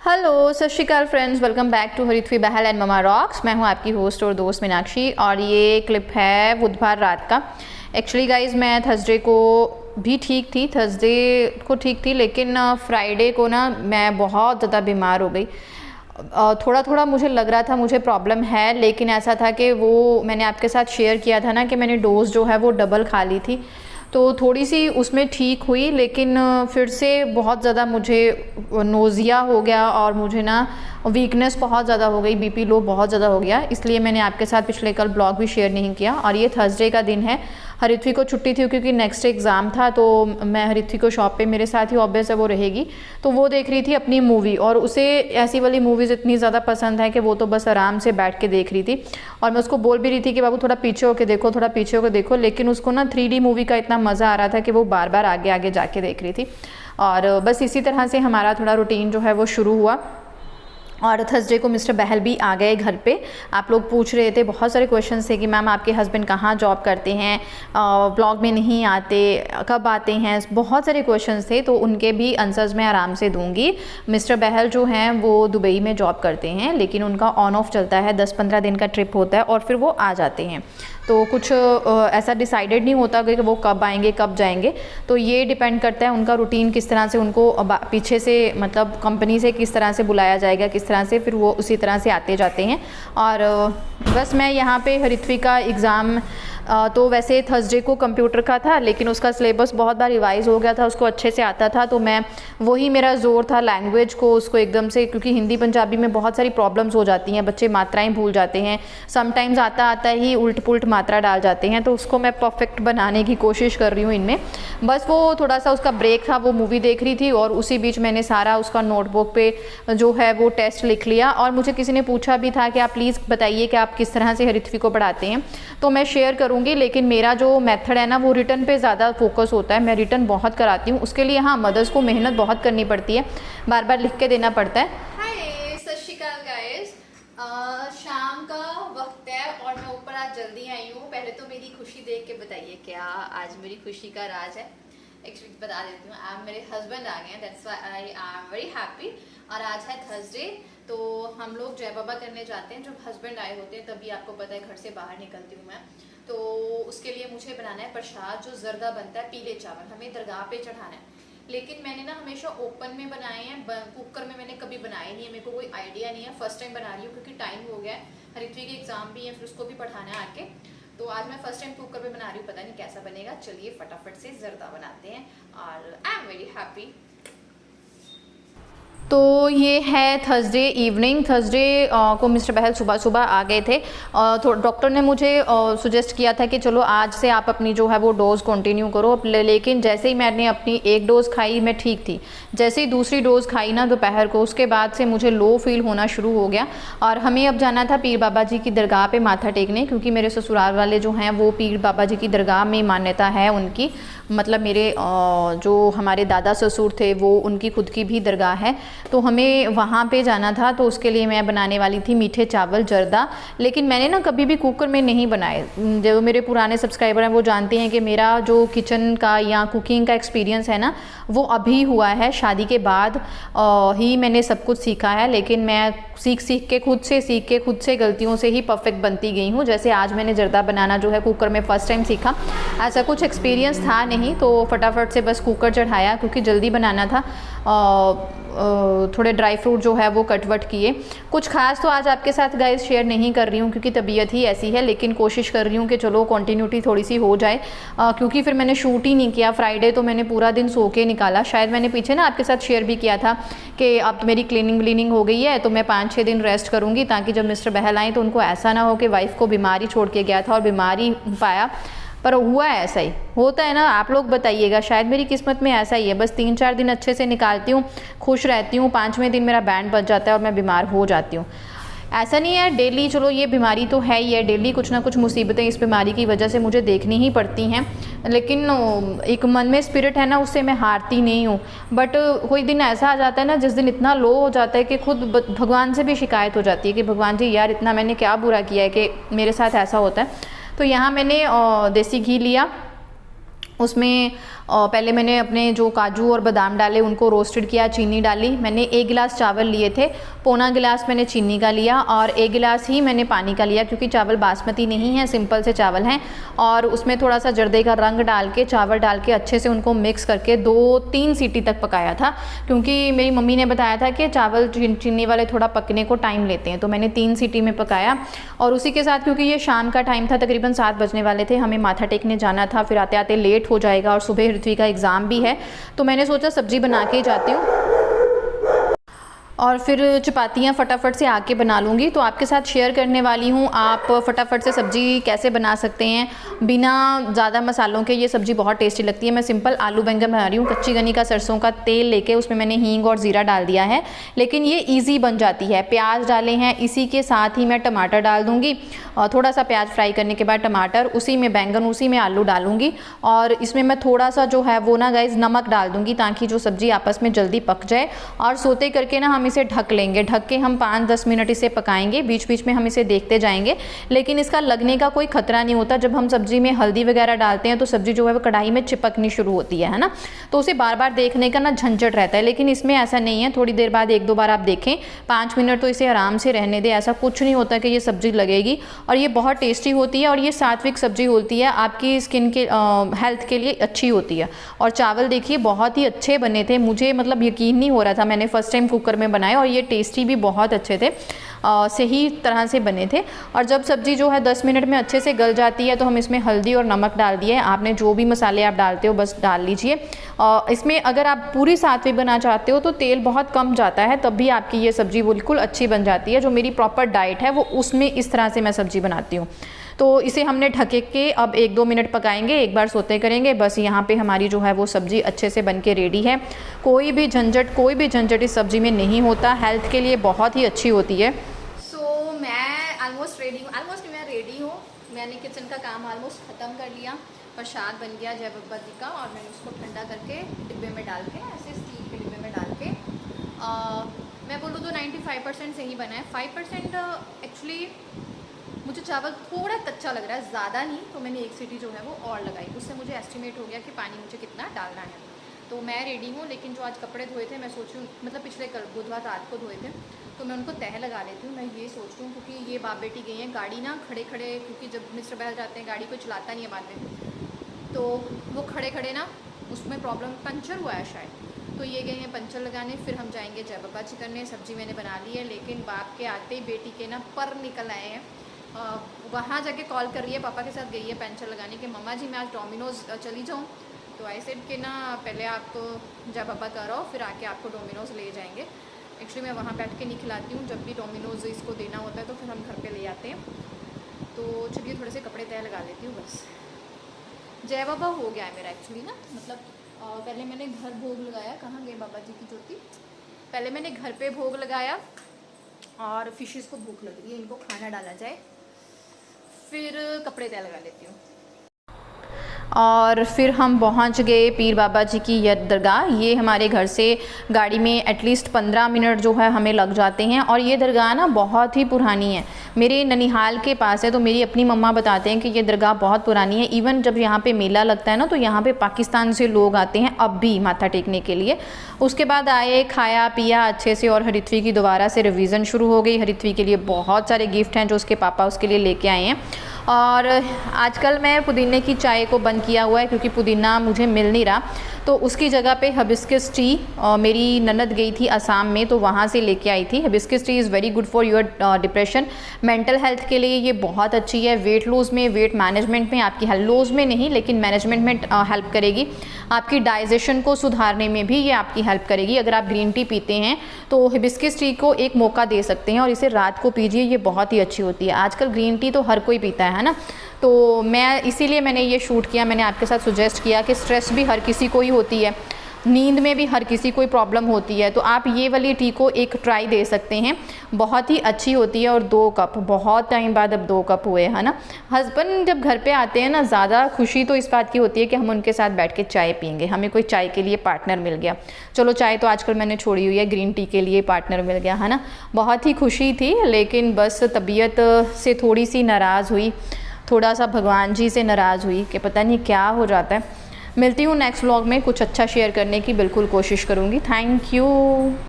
Hello, Sat Shri Akal friends, welcome back to Harithvi Bahl and mama rocks. मैं हूं आपकी होस्ट और दोस्त मीनाक्षी और ये क्लिप है बुधवार रात का। एक्चुअली गाइज मैं थर्सडे को भी ठीक थी, लेकिन फ्राइडे को ना मैं बहुत ज़्यादा बीमार हो गई। थोड़ा थोड़ा मुझे लग रहा था मुझे प्रॉब्लम है, लेकिन ऐसा था कि वो मैंने आपके साथ शेयर किया था ना कि मैंने डोज जो है वो डबल खा ली थी, तो थोड़ी सी उसमें ठीक हुई, लेकिन फिर से बहुत ज़्यादा मुझे नोज़िया हो गया और मुझे ना वीकनेस बहुत ज़्यादा हो गई, बीपी लो बहुत ज़्यादा हो गया। इसलिए मैंने आपके साथ पिछले कल ब्लॉग भी शेयर नहीं किया। और ये थर्सडे का दिन है, हरिथ्वी को छुट्टी थी क्योंकि नेक्स्ट एग्ज़ाम था, तो मैं हरिथ्वी को शॉप पे मेरे साथ ही ऑब्वियस है वो रहेगी, तो वो देख रही थी अपनी मूवी। और उसे ऐसी वाली मूवीज़ इतनी ज़्यादा पसंद है कि वो तो बस आराम से बैठ के देख रही थी। और मैं उसको बोल भी रही थी कि बाबू थोड़ा पीछे होकर देखो, थोड़ा पीछे होकर देखो, लेकिन उसको ना 3D मूवी का इतना मज़ा आ रहा था कि वो बार बार आगे आगे जाके देख रही थी। और बस इसी तरह से हमारा थोड़ा रूटीन जो है वो शुरू हुआ। और थर्सडे को मिस्टर बहल भी आ गए घर पे। आप लोग पूछ रहे थे, बहुत सारे क्वेश्चन थे कि मैम आपके हस्बैंड कहाँ जॉब करते हैं, ब्लॉग में नहीं आते, कब आते हैं, बहुत सारे क्वेश्चन थे, तो उनके भी आंसर्स मैं आराम से दूंगी। मिस्टर बहल जो हैं वो दुबई में जॉब करते हैं, लेकिन उनका ऑन ऑफ चलता है, 10-15 दिन का ट्रिप होता है और फिर वो आ जाते हैं। तो कुछ ऐसा डिसाइडेड नहीं होता कि वो कब आएंगे कब जाएंगे, तो ये डिपेंड करता है उनका रूटीन किस तरह से, उनको पीछे से मतलब कंपनी से किस तरह से बुलाया जाएगा, किस तरह से, फिर वो उसी तरह से आते जाते हैं। और बस मैं यहाँ पे हरिथ्वी का एग्ज़ाम तो वैसे थर्सडे को कंप्यूटर का था, लेकिन उसका सिलेबस बहुत बार रिवाइज हो गया था, उसको अच्छे से आता था, तो मैं वही मेरा ज़ोर था लैंग्वेज को उसको एकदम से, क्योंकि हिंदी पंजाबी में बहुत सारी प्रॉब्लम्स हो जाती हैं, बच्चे मात्राएं भूल जाते हैं, समटाइम्स आता आता ही उल्ट पुल्ट मात्रा डाल जाते हैं, तो उसको मैं परफेक्ट बनाने की कोशिश कर रही हूँ इनमें। बस वो थोड़ा सा उसका ब्रेक था, वो मूवी देख रही थी और उसी बीच मैंने सारा उसका नोटबुक पे जो है वो टेस्ट लिख लिया। और मुझे किसी ने पूछा भी था कि आप प्लीज़ बताइए कि आप किस तरह से हरिथ्वी को पढ़ाते हैं, तो मैं शेयर करूँगी, लेकिन मेरा जो मेथड है ना वो रिटर्न पे ज़्यादा फोकस होता है। मैं रिटर्न बहुत कराती हूँ, उसके लिए हाँ मदर्स को मेहनत बहुत करनी पड़ती है, बार बार लिख के देना पड़ता है। हाय, सत श्री अकाल गाइस, शाम का वक्त है और मैं ऊपर आज जल्दी आई हूँ। पहले तो मेरी खुशी देख के बताइए क्या आज मेरी खुशी का राज है। एक्चुअली बता देती हूँ, आज मेरे हस्बैंड आ गए हैं, that's why I am very happy. और आज है थर्सडे, तो हम लोग जय बाबा करने जाते हैं। जब हस्बैंड आए होते हैं तभी आपको पता है घर से बाहर निकलती हूँ मैं, तो उसके लिए मुझे बनाना है प्रसाद, जो जर्दा बनता है, पीले चावल, हमें दरगाह पे चढ़ाना है। लेकिन मैंने ना हमेशा ओपन में बनाए हैं, कुकर में मैंने कभी बनाए नहीं है, मेरे को कोई आइडिया नहीं है, फर्स्ट टाइम बना रही हूँ क्योंकि टाइम हो गया है, हरिथ्वी के एग्जाम भी है, फिर उसको भी पढ़ाना है आके, तो आज मैं फर्स्ट टाइम कुकर में बना रही हूँ, पता नहीं कैसा बनेगा। चलिए फटाफट से जर्दा बनाते हैं और आई एम वेरी हैप्पी। तो ये है थर्सडे इवनिंग। थर्सडे को मिस्टर बहल सुबह सुबह आ गए थे। तो डॉक्टर ने मुझे सुजेस्ट किया था कि चलो आज से आप अपनी जो है वो डोज़ कंटिन्यू करो, लेकिन जैसे ही मैंने अपनी एक डोज़ खाई मैं ठीक थी, जैसे ही दूसरी डोज़ खाई ना दोपहर को, उसके बाद से मुझे लो फील होना शुरू हो गया। और हमें अब जाना था पीर बाबा जी की दरगाह पे माथा टेकने, क्योंकि मेरे ससुराल वाले जो हैं वो पीर बाबा जी की दरगाह में मान्यता है उनकी, मतलब मेरे जो हमारे दादा ससुर थे वो उनकी खुद की भी दरगाह है, तो हमें वहाँ पे जाना था। तो उसके लिए मैं बनाने वाली थी मीठे चावल जर्दा, लेकिन मैंने ना कभी भी कुकर में नहीं बनाए। जो मेरे पुराने सब्सक्राइबर हैं वो जानते हैं कि मेरा जो किचन का या कुकिंग का एक्सपीरियंस है ना वो अभी हुआ है, शादी के बाद ही मैंने सब कुछ सीखा है, लेकिन मैं सीख के खुद से गलतियों से ही परफेक्ट बनती गई हूँ। जैसे आज मैंने जर्दा बनाना जो है कुकर में फ़र्स्ट टाइम सीखा, ऐसा कुछ एक्सपीरियंस था नहीं, तो फटाफट से बस कुकर चढ़ाया क्योंकि जल्दी बनाना था। थोड़े ड्राई फ्रूट जो है वो कटवट किए। कुछ खास तो आज आपके साथ गाइस शेयर नहीं कर रही हूँ क्योंकि तबीयत ही ऐसी है, लेकिन कोशिश कर रही हूँ कि चलो कंटिन्यूटी थोड़ी सी हो जाए, क्योंकि फिर मैंने शूट ही नहीं किया। फ्राइडे तो मैंने पूरा दिन सो के निकाला, शायद मैंने पीछे ना आपके साथ शेयर भी किया था कि अब मेरी क्लीनिंग हो गई है, तो मैं 5-6 दिन रेस्ट करूँगी, ताकि जब मिस्टर बहल आएँ तो उनको ऐसा ना हो कि वाइफ को बीमारी छोड़ के गया था और बीमारी पाया। पर हुआ ऐसा ही होता है ना, आप लोग बताइएगा, शायद मेरी किस्मत में ऐसा ही है। बस 3-4 दिन अच्छे से निकालती हूँ, खुश रहती हूँ, 5वें दिन मेरा बैंड बज जाता है और मैं बीमार हो जाती हूँ। ऐसा नहीं है डेली, चलो ये बीमारी तो है ही है, डेली कुछ ना कुछ मुसीबतें इस बीमारी की वजह से मुझे देखनी ही पड़ती हैं, लेकिन एक मन में स्पिरिट है ना, उससे मैं हारती नहीं हूँ। बट कोई दिन ऐसा आ जाता है ना जिस दिन इतना लो हो जाता है कि खुद भगवान से भी शिकायत हो जाती है कि भगवान जी यार इतना मैंने क्या बुरा किया है कि मेरे साथ ऐसा होता है। तो यहाँ मैंने देसी घी लिया, उसमें पहले मैंने अपने जो काजू और बादाम डाले उनको रोस्टेड किया, चीनी डाली। मैंने 1 गिलास चावल लिए थे, पौना गिलास मैंने चीनी का लिया और 1 गिलास ही मैंने पानी का लिया, क्योंकि चावल बासमती नहीं है, सिंपल से चावल हैं। और उसमें थोड़ा सा जर्दे का रंग डाल के, चावल डाल के अच्छे से उनको मिक्स करके 2-3 सीटी तक पकाया था, क्योंकि मेरी मम्मी ने बताया था कि चावल चीनी वाले थोड़ा पकने को टाइम लेते हैं। तो मैंने 3 सीटी में पकाया। और उसी के साथ, क्योंकि ये शाम का टाइम था, तकरीबन 7 बजने वाले थे, हमें माथा टेकने जाना था, फिर आते आते लेट हो जाएगा और सुबह ऋत्वी का एग्ज़ाम भी है, तो मैंने सोचा सब्ज़ी बना के ही जाती हूँ और फिर चपातियाँ फटाफट से आके बना लूँगी। तो आपके साथ शेयर करने वाली हूँ आप फटाफट से सब्ज़ी कैसे बना सकते हैं बिना ज़्यादा मसालों के। ये सब्ज़ी बहुत टेस्टी लगती है। मैं सिंपल आलू बैंगन बना रही हूँ, कच्ची गनी का सरसों का तेल लेके उसमें मैंने हींग और ज़ीरा डाल दिया है, लेकिन ये ईजी बन जाती है। प्याज डाले हैं, इसी के साथ ही मैं टमाटर डाल दूँगी और थोड़ा सा प्याज फ्राई करने के बाद टमाटर, उसी में बैंगन, उसी में आलू डालूँगी और इसमें मैं थोड़ा सा जो है वो ना गाइस नमक डाल दूँगी, ताकि जो सब्ज़ी आपस में जल्दी पक जाए। और सोते करके ना हम इसे ढक लेंगे, ढक के हम 5-10 मिनट इसे पकाएंगे। बीच बीच में हम इसे देखते जाएंगे, लेकिन इसका लगने का कोई खतरा नहीं होता। जब हम सब्जी में हल्दी वगैरह डालते हैं तो सब्जी जो है वो कढ़ाई में चिपकनी शुरू होती है ना, तो उसे बार बार देखने का ना झंझट रहता है, लेकिन इसमें ऐसा नहीं है। थोड़ी देर बाद 1-2 बार आप देखें, 5 मिनट तो इसे आराम से रहने दें, ऐसा कुछ नहीं होता कि ये सब्जी लगेगी। और ये बहुत टेस्टी होती है और ये सात्विक सब्जी होती है, आपकी स्किन के हेल्थ के लिए अच्छी होती है। और चावल देखिए बहुत ही अच्छे बने थे, मुझे मतलब यकीन नहीं हो रहा था, मैंने फ़र्स्ट टाइम कुकर में बनाए और ये टेस्टी भी बहुत अच्छे थे, सही तरह से बने थे। और जब सब्ज़ी जो है 10 मिनट में अच्छे से गल जाती है तो हम इसमें हल्दी और नमक डाल दिए। आपने जो भी मसाले आप डालते हो बस डाल लीजिए। इसमें अगर आप पूरी सात्विक बना चाहते हो तो तेल बहुत कम जाता है, तब भी आपकी ये सब्ज़ी बिल्कुल अच्छी बन जाती है। जो मेरी प्रॉपर डाइट है वो उसमें इस तरह से मैं सब्ज़ी बनाती हूँ। तो इसे हमने ढके के अब 1-2 मिनट पकाएंगे, एक बार सोते करेंगे। बस यहाँ पे हमारी जो है वो सब्ज़ी अच्छे से बन के रेडी है। कोई भी झंझट इस सब्ज़ी में नहीं होता, हेल्थ के लिए बहुत ही अच्छी होती है। सो मैं ऑलमोस्ट मैं रेडी हूँ। मैंने किचन का काम ऑलमोस्ट ख़त्म कर लिया। प्रसाद बन गया जय बब्बा जी का और मैंने उसको ठंडा करके डिब्बे में डाल के, ऐसे स्टील के डिब्बे में डाल के, मैं बोलूँ तो 95% सही बना है। 5% एक्चुअली मुझे चावल थोड़ा कच्चा लग रहा है, ज़्यादा नहीं, तो मैंने 1 सीटी जो है वो और लगाई। उससे मुझे एस्टिमेट हो गया कि पानी मुझे कितना डालना है। तो मैं रेडी हूँ, लेकिन जो आज कपड़े धोए थे मैं सोच रही हूँ, मतलब पिछले बुधवार रात को धोए थे, तो मैं उनको तह लगा लेती हूँ। मैं ये सोच रही हूँ, क्योंकि ये बाप बेटी गई हैं गाड़ी ना खड़े खड़े, क्योंकि जब मिस्टर बहल जाते हैं गाड़ी कोई चलाता नहीं है बाद में, तो वो खड़े खड़े ना उसमें प्रॉब्लम, पंचर हुआ है शायद, तो ये गए हैं पंचर लगाने। फिर हम जाएंगे जय बब्बा जी करने। सब्ज़ी मैंने बना ली है, लेकिन बाप के आते ही बेटी के ना पर निकल आए हैं। वहाँ जाके कॉल कर रही है, पापा के साथ गई है पंचर लगाने के, मम्मा जी मैं आज डोमिनोज़ चली जाऊँ। तो आई सेड कि ना पहले आप तो जय बब्बा करो, फिर आके आपको डोमिनोज़ ले जाएंगे। एक्चुअली मैं वहाँ बैठ के नहीं खिलाती हूँ, जब भी डोमिनोज़ इसको देना होता है तो फिर हम घर पे ले आते हैं। तो चलिए थोड़े से कपड़े तय लगा लेती हूँ बस। जय बाबा हो गया है मेरा एक्चुअली ना, मतलब पहले मैंने घर भोग लगाया। कहाँ गए बाबा जी की ज्योति? पहले मैंने घर पे भोग लगाया और फिशेस को भूख लग रही है, इनको खाना डाला जाए, फिर कपड़े तय लगा लेती हूँ। और फिर हम पहुँच गए पीर बाबा जी की यह दरगाह। ये हमारे घर से गाड़ी में एटलीस्ट 15 मिनट जो है हमें लग जाते हैं। और ये दरगाह ना बहुत ही पुरानी है, मेरे ननिहाल के पास है। तो मेरी अपनी मम्मा बताते हैं कि ये दरगाह बहुत पुरानी है। इवन जब यहाँ पे मेला लगता है ना, तो यहाँ पे पाकिस्तान से लोग आते हैं अब भी माथा टेकने के लिए। उसके बाद आए, खाया पिया अच्छे से, और हरित्वी की दोबारा से रिवीजन शुरू हो गई। हरित्वी के लिए बहुत सारे गिफ्ट हैं जो उसके पापा उसके लिए लेके आए हैं। और आजकल मैं पुदीने की चाय को बंद किया हुआ है, क्योंकि पुदीना मुझे मिल नहीं रहा। तो उसकी जगह पे हिबिस्कस टी, मेरी ननद गई थी असम में, तो वहाँ से लेके आई थी। Hibiscus tea is very good for your depression, mental health के लिए ये बहुत अच्छी है। वेट लूज़ में, वेट मैनेजमेंट में आपकी हेल्थ, लूज़ में नहीं लेकिन मैनेजमेंट में हेल्प करेगी। आपकी डाइजेशन को सुधारने में भी ये आपकी हेल्प करेगी। अगर आप ग्रीन टी पीते हैं तो हिबिस्कस टी को एक मौका दे सकते हैं और इसे रात को पीजिए, ये बहुत ही अच्छी होती है। आजकल ग्रीन टी तो हर कोई पीता है ना, तो मैं इसीलिए मैंने ये शूट किया। मैंने आपके साथ सुजेस्ट किया कि स्ट्रेस भी हर किसी को ही होती है, नींद में भी हर किसी को प्रॉब्लम होती है, तो आप ये वाली टी को एक ट्राई दे सकते हैं, बहुत ही अच्छी होती है। और 2 कप, बहुत टाइम बाद अब 2 कप हुए, है ना। हस्बैंड जब घर पे आते हैं ना, ज़्यादा खुशी तो इस बात की होती है कि हम उनके साथ बैठ के चाय पियेंगे, हमें कोई चाय के लिए पार्टनर मिल गया। चलो चाय तो आजकल मैंने छोड़ी हुई है, ग्रीन टी के लिए पार्टनर मिल गया, है ना। बहुत ही खुशी थी, लेकिन बस तबीयत से थोड़ी सी नाराज़ हुई, थोड़ा सा भगवान जी से नाराज़ हुई कि पता नहीं क्या हो जाता है। मिलती हूँ नेक्स्ट व्लॉग में, कुछ अच्छा शेयर करने की बिल्कुल कोशिश करूँगी। Thank you.